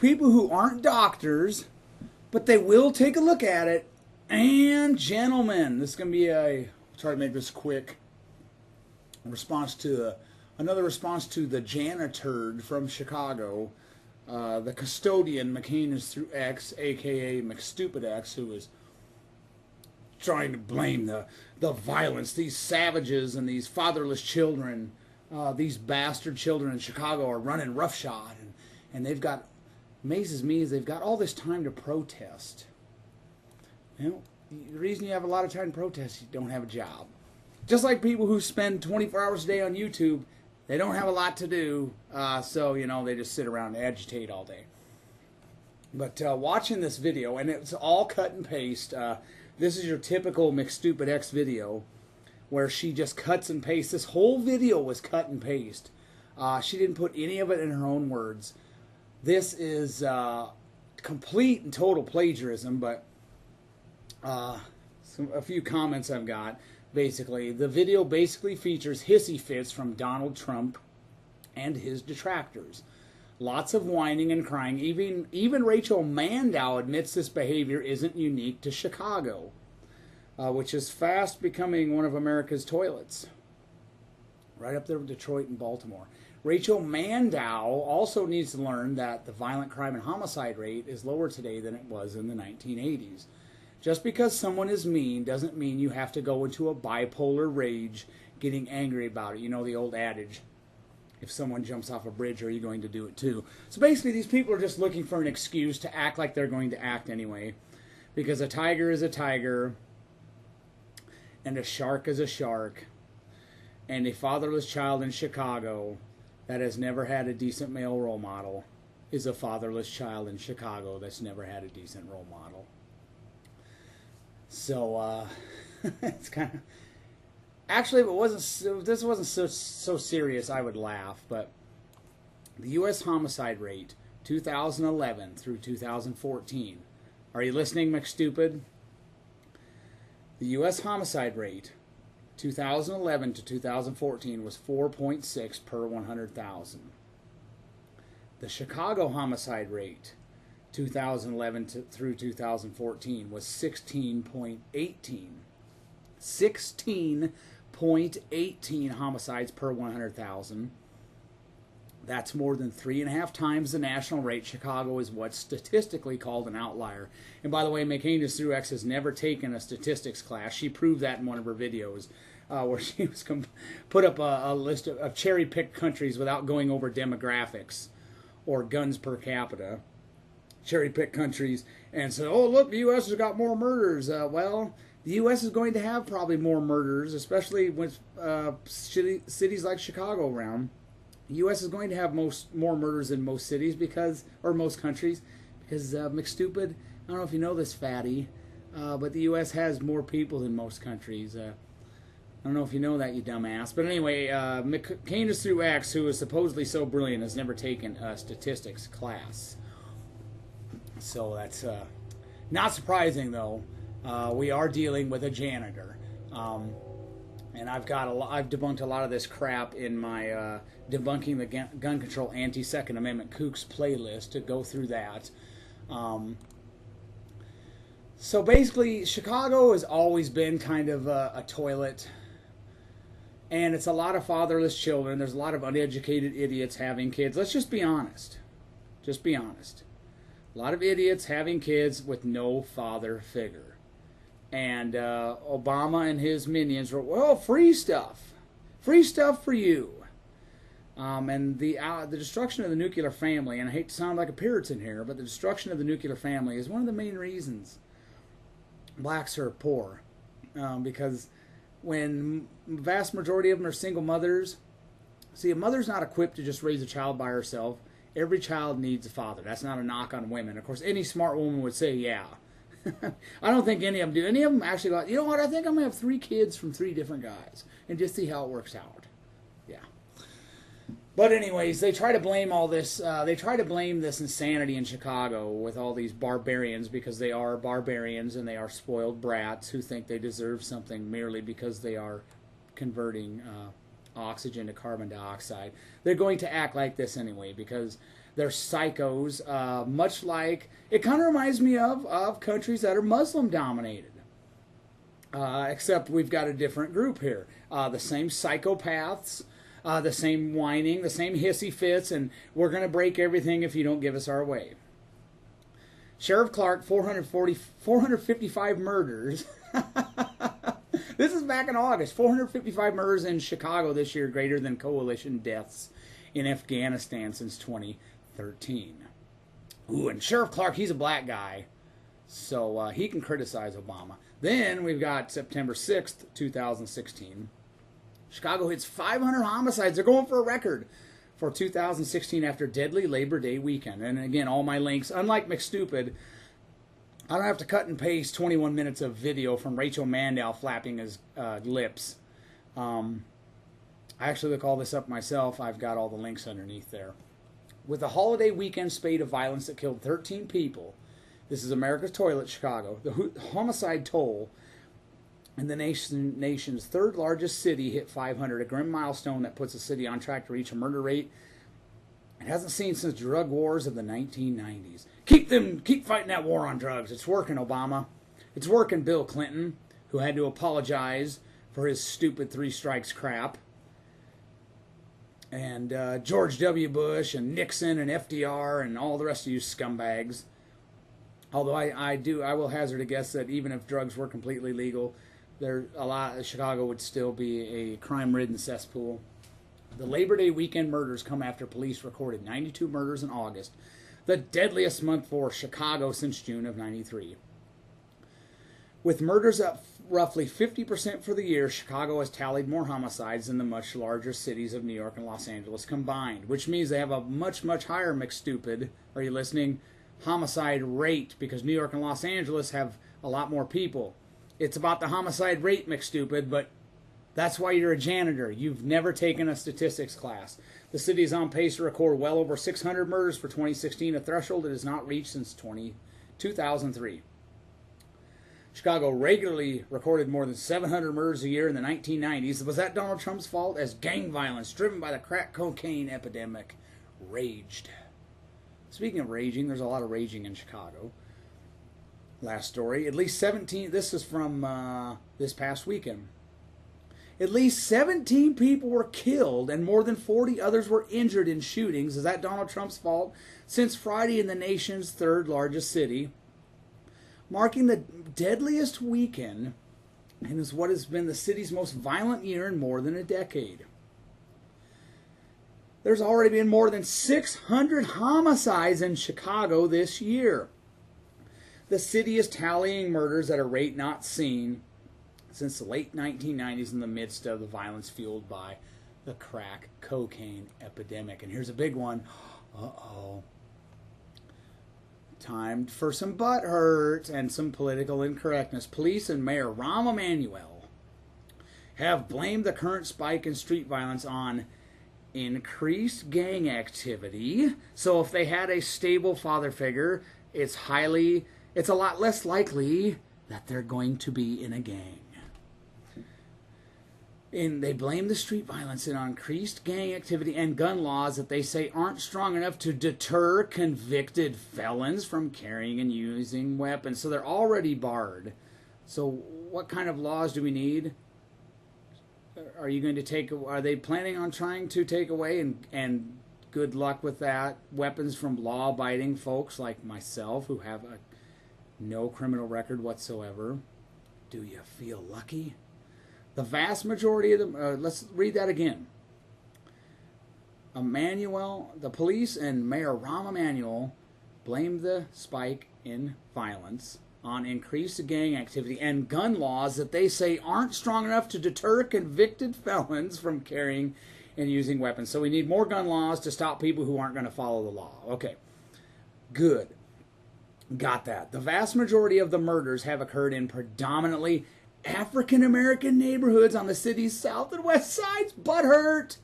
people who aren't doctors, but they will take a look at it. And gentlemen, this is going to be a, try to make this quick, response to another response to the janitor from Chicago, the custodian McCainisthroughX, aka McStupidX, who is trying to blame the violence, these savages and these fatherless children, these bastard children in Chicago are running roughshod, and they've got, amazes me is they've got all this time to protest. You know, the reason you have a lot of time to protest, you don't have a job. Just like people who spend 24 hours a day on YouTube, they don't have a lot to do, so, you know, they just sit around and agitate all day. But watching this video, and it's all cut and paste, this is your typical McStupidX video, where she just cuts and pastes. This whole video was cut and paste. She didn't put any of it in her own words. This is complete and total plagiarism, but a few comments I've got. Basically, the video basically features hissy fits from Donald Trump and his detractors. Lots of whining and crying. Even Rachel Maddow admits this behavior isn't unique to Chicago, which is fast becoming one of America's toilets. Right up there with Detroit and Baltimore. Rachel Maddow also needs to learn that the violent crime and homicide rate is lower today than it was in the 1980s. Just because someone is mean doesn't mean you have to go into a bipolar rage getting angry about it. You know the old adage, if someone jumps off a bridge, are you going to do it too? So basically these people are just looking for an excuse to act like they're going to act anyway. Because a tiger is a tiger, and a shark is a shark, and a fatherless child in Chicago that has never had a decent male role model is a fatherless child in Chicago that's never had a decent role model. So, it's kind of... Actually, if this wasn't so serious, I would laugh. But the U.S. homicide rate, 2011 through 2014. Are you listening, McStupid? The U.S. homicide rate, 2011 to 2014, was 4.6 per 100,000. The Chicago homicide rate, 2011 through 2014, was 16.18. 16.18 homicides per 100,000. That's more than 3.5 times the national rate. Chicago is what's statistically called an outlier. And by the way, McCainisthroughX has never taken a statistics class. She proved that in one of her videos, where she was put up a list of cherry-picked countries without going over demographics or guns per capita. Cherry-picked countries, and said, oh, look, the U.S. has got more murders. Well, the U.S. is going to have probably more murders, especially with cities like Chicago around. The U.S. is going to have more murders than most cities or most countries, because McStupid, I don't know if you know this, fatty, but the U.S. has more people than most countries. I don't know if you know that, you dumbass. But anyway, McCainisthroughX, who is supposedly so brilliant, has never taken a statistics class. So that's not surprising, though. We are dealing with a janitor, and I've debunked a lot of this crap in my debunking the gun control anti-Second Amendment kooks playlist. To go through that. So basically, Chicago has always been kind of a toilet, and it's a lot of fatherless children. There's a lot of uneducated idiots having kids. Let's just be honest. Just be honest. A lot of idiots having kids with no father figure. And Obama and his minions were, well, free stuff. Free stuff for you. And the destruction of the nuclear family, and I hate to sound like a Puritan here, but the destruction of the nuclear family is one of the main reasons blacks are poor. Because when the vast majority of them are single mothers, see, a mother's not equipped to just raise a child by herself. Every child needs a father. That's not a knock on women. Of course, any smart woman would say, yeah. I don't think any of them do. Any of them actually like, you know what, I think I'm going to have 3 kids from 3 different guys and just see how it works out. Yeah. But anyways, they try to blame all this. They try to blame this insanity in Chicago with all these barbarians, because they are barbarians and they are spoiled brats who think they deserve something merely because they are converting oxygen to carbon dioxide. They're going to act like this anyway, because They're psychos, much like, it kind of reminds me of countries that are Muslim dominated. Except we've got a different group here. The same psychopaths, the same whining, the same hissy fits, and we're going to break everything if you don't give us our way. Sheriff Clark, 455 murders. This is back in August. 455 murders in Chicago this year, greater than coalition deaths in Afghanistan since 2013. Ooh, and Sheriff Clark, he's a black guy, so he can criticize Obama. Then we've got September 6th, 2016. Chicago hits 500 homicides. They're going for a record for 2016 after deadly Labor Day weekend. And again, all my links, unlike McStupid, I don't have to cut and paste 21 minutes of video from Rachel Maddow flapping his lips. I actually look all this up myself. I've got all the links underneath there. With a holiday weekend spate of violence that killed 13 people, this is America's Toilet, Chicago. The homicide toll in the nation's third largest city hit 500, a grim milestone that puts the city on track to reach a murder rate it hasn't seen since drug wars of the 1990s. Keep fighting that war on drugs. It's working, Obama. It's working, Bill Clinton, who had to apologize for his stupid 3 strikes crap. And George W. Bush and Nixon and FDR and all the rest of you scumbags. Although I will hazard a guess that even if drugs were completely legal, Chicago would still be a crime-ridden cesspool. The Labor Day weekend murders come after police recorded 92 murders in August, the deadliest month for Chicago since June of '93. With murders up roughly 50% for the year, Chicago has tallied more homicides than the much larger cities of New York and Los Angeles combined, which means they have a much, much higher, McStupid, are you listening, homicide rate, because New York and Los Angeles have a lot more people. It's about the homicide rate, McStupid, but that's why you're a janitor. You've never taken a statistics class. The city is on pace to record well over 600 murders for 2016, a threshold it has not reached since 2003. Chicago regularly recorded more than 700 murders a year in the 1990s. Was that Donald Trump's fault? As gang violence, driven by the crack cocaine epidemic, raged. Speaking of raging, there's a lot of raging in Chicago. Last story, at least 17, this is from this past weekend. At least 17 people were killed and more than 40 others were injured in shootings. Is that Donald Trump's fault? Since Friday in the nation's third largest city, marking the deadliest weekend and is what has been the city's most violent year in more than a decade. There's already been more than 600 homicides in Chicago this year. The city is tallying murders at a rate not seen since the late 1990s in the midst of the violence fueled by the crack cocaine epidemic. And here's a big one. Uh-oh. Time for some butthurt and some political incorrectness. Police and Mayor Rahm Emanuel have blamed the current spike in street violence on increased gang activity. So if they had a stable father figure, it's a lot less likely that they're going to be in a gang. And they blame the street violence on increased gang activity and gun laws that they say aren't strong enough to deter convicted felons from carrying and using weapons. So they're already barred. So what kind of laws do we need? Are they planning on trying to take away, and good luck with that, weapons from law-abiding folks like myself who have no criminal record whatsoever? Do you feel lucky? The vast majority of them, let's read that again. The police and Mayor Rahm Emanuel blamed the spike in violence on increased gang activity and gun laws that they say aren't strong enough to deter convicted felons from carrying and using weapons. So we need more gun laws to stop people who aren't going to follow the law. Okay, good. Got that. The vast majority of the murders have occurred in predominantly African-American neighborhoods on the city's south and west sides. Butthurt.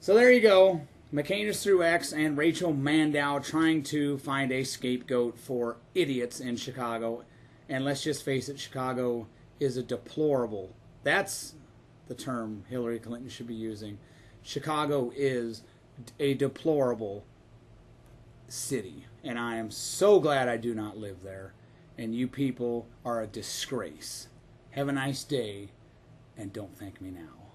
So there you go. McCainisthroughX and Rachel Maddow trying to find a scapegoat for idiots in Chicago. And let's just face it, Chicago is a deplorable. That's the term Hillary Clinton should be using. Chicago is a deplorable city. And I am so glad I do not live there. And you people are a disgrace. Have a nice day, and don't thank me now.